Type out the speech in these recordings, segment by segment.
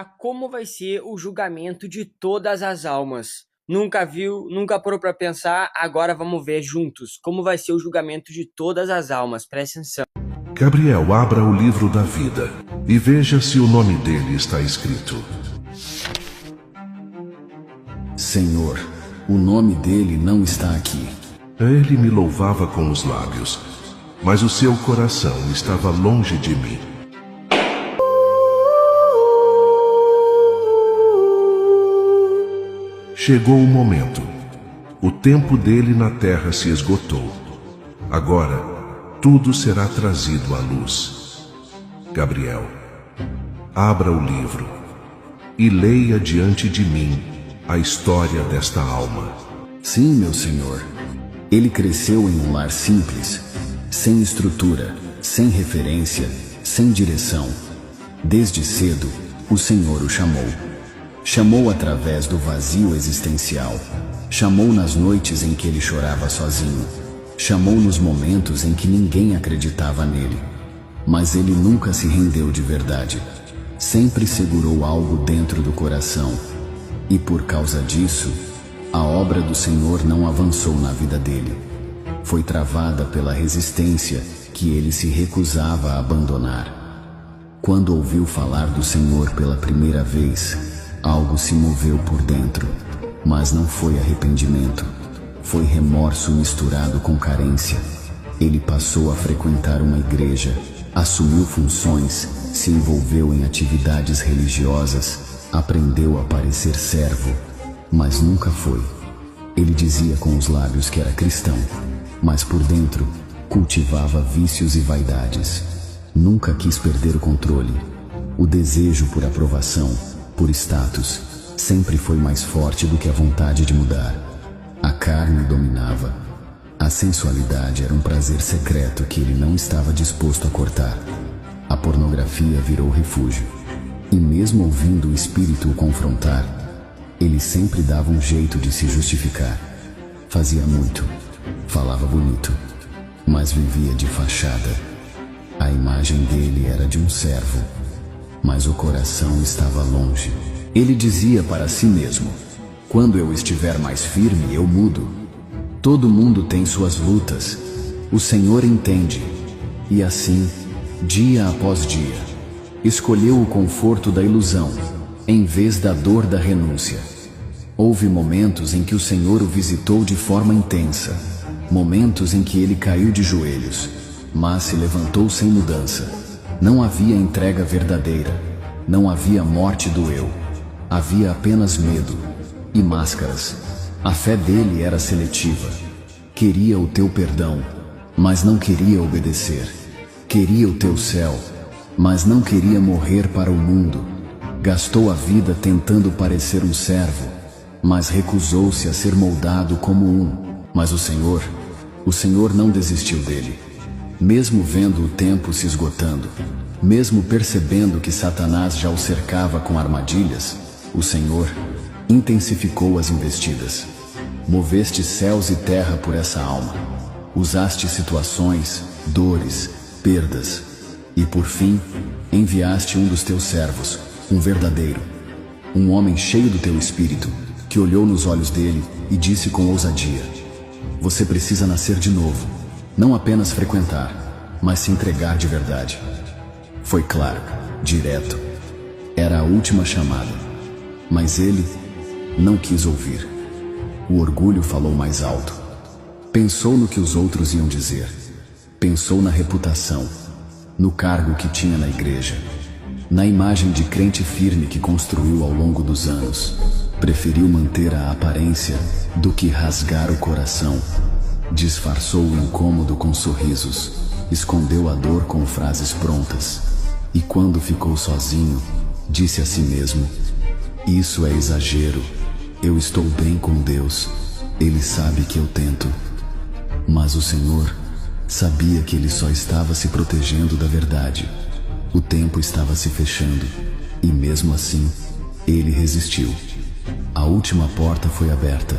como vai ser o julgamento de todas as almas. Nunca viu, nunca parou para pensar, agora vamos ver juntos como vai ser o julgamento de todas as almas. Presta atenção. Gabriel, abra o livro da vida e veja se o nome dele está escrito. Senhor, o nome dele não está aqui. Ele me louvava com os lábios, mas o seu coração estava longe de mim. Chegou o momento. O tempo dele na terra se esgotou. Agora, tudo será trazido à luz. Gabriel, abra o livro e leia diante de mim a história desta alma. Sim, meu Senhor. Ele cresceu em um lar simples, sem estrutura, sem referência, sem direção. Desde cedo, o Senhor o chamou. Chamou através do vazio existencial. Chamou nas noites em que ele chorava sozinho. Chamou nos momentos em que ninguém acreditava nele. Mas ele nunca se rendeu de verdade. Sempre segurou algo dentro do coração. E por causa disso, a obra do Senhor não avançou na vida dele. Foi travada pela resistência que ele se recusava a abandonar. Quando ouviu falar do Senhor pela primeira vez, algo se moveu por dentro, mas não foi arrependimento. Foi remorso misturado com carência. Ele passou a frequentar uma igreja, assumiu funções, se envolveu em atividades religiosas, aprendeu a parecer servo, mas nunca foi. Ele dizia com os lábios que era cristão, mas por dentro cultivava vícios e vaidades. Nunca quis perder o controle. O desejo por aprovação, por status, sempre foi mais forte do que a vontade de mudar. A carne dominava. A sensualidade era um prazer secreto que ele não estava disposto a cortar. A pornografia virou refúgio. E mesmo ouvindo o espírito o confrontar, ele sempre dava um jeito de se justificar. Fazia muito, falava bonito, mas vivia de fachada. A imagem dele era de um servo, mas o coração estava longe. Ele dizia para si mesmo: quando eu estiver mais firme, eu mudo. Todo mundo tem suas lutas. O Senhor entende. E assim, dia após dia, escolheu o conforto da ilusão, em vez da dor da renúncia. Houve momentos em que o Senhor o visitou de forma intensa, momentos em que ele caiu de joelhos, mas se levantou sem mudança. Não havia entrega verdadeira, não havia morte do eu, havia apenas medo e máscaras. A fé dele era seletiva. Queria o teu perdão, mas não queria obedecer. Queria o teu céu, mas não queria morrer para o mundo. Gastou a vida tentando parecer um servo, mas recusou-se a ser moldado como um. Mas o Senhor não desistiu dele. Mesmo vendo o tempo se esgotando, mesmo percebendo que Satanás já o cercava com armadilhas, o Senhor intensificou as investidas. Moveste céus e terra por essa alma. Usaste situações, dores, perdas. E por fim, enviaste um dos teus servos, um verdadeiro, um homem cheio do teu espírito, que olhou nos olhos dele e disse com ousadia: você precisa nascer de novo, não apenas frequentar, mas se entregar de verdade. Foi claro, direto. Era a última chamada. Mas ele não quis ouvir. O orgulho falou mais alto. Pensou no que os outros iam dizer. Pensou na reputação, no cargo que tinha na igreja, na imagem de crente firme que construiu ao longo dos anos. Preferiu manter a aparência do que rasgar o coração. Disfarçou o incômodo com sorrisos, escondeu a dor com frases prontas. E quando ficou sozinho, disse a si mesmo: isso é exagero, eu estou bem com Deus, Ele sabe que eu tento. Mas o Senhor sabia que ele só estava se protegendo da verdade. O tempo estava se fechando, e mesmo assim, ele resistiu. A última porta foi aberta,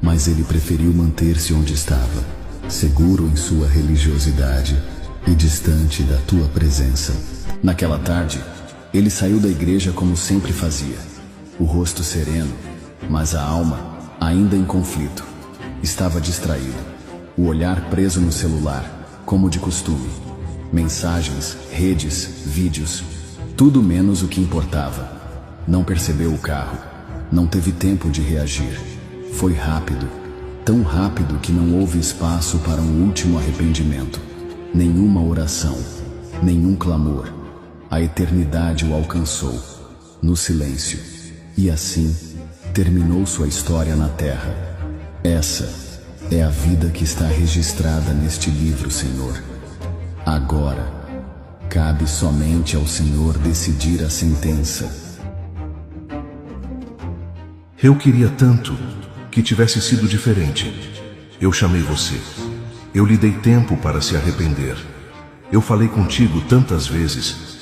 mas ele preferiu manter-se onde estava, seguro em sua religiosidade e distante da tua presença. Naquela tarde, Ele saiu da igreja como sempre fazia, o rosto sereno, mas a alma, ainda em conflito, estava distraído, o olhar preso no celular, como de costume. Mensagens, redes, vídeos, tudo menos o que importava. Não percebeu o carro, não teve tempo de reagir. Foi rápido, tão rápido que não houve espaço para um último arrependimento. Nenhuma oração, nenhum clamor. A eternidade o alcançou, no silêncio. E assim, terminou sua história na terra. Essa é a vida que está registrada neste livro, Senhor. Agora, cabe somente ao Senhor decidir a sentença. Eu queria tanto que tivesse sido diferente. Eu chamei você. Eu lhe dei tempo para se arrepender. Eu falei contigo tantas vezes.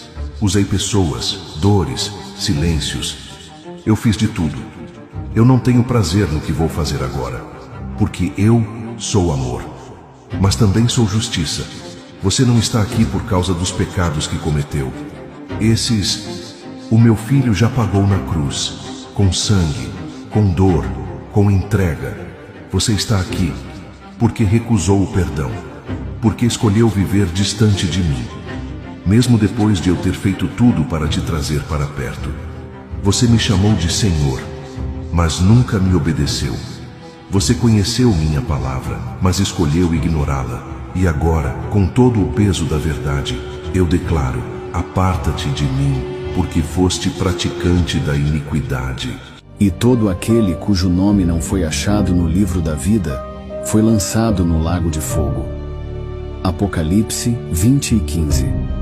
Usei pessoas, dores, silêncios. Eu fiz de tudo. Eu não tenho prazer no que vou fazer agora, porque eu sou amor, mas também sou justiça. Você não está aqui por causa dos pecados que cometeu. Esses, o meu filho já pagou na cruz, com sangue, com dor, com entrega. Você está aqui porque recusou o perdão, porque escolheu viver distante de mim. Mesmo depois de eu ter feito tudo para te trazer para perto. Você me chamou de Senhor, mas nunca me obedeceu. Você conheceu minha palavra, mas escolheu ignorá-la. E agora, com todo o peso da verdade, eu declaro: aparta-te de mim, porque foste praticante da iniquidade. E todo aquele cujo nome não foi achado no livro da vida, foi lançado no lago de fogo. Apocalipse 20:15.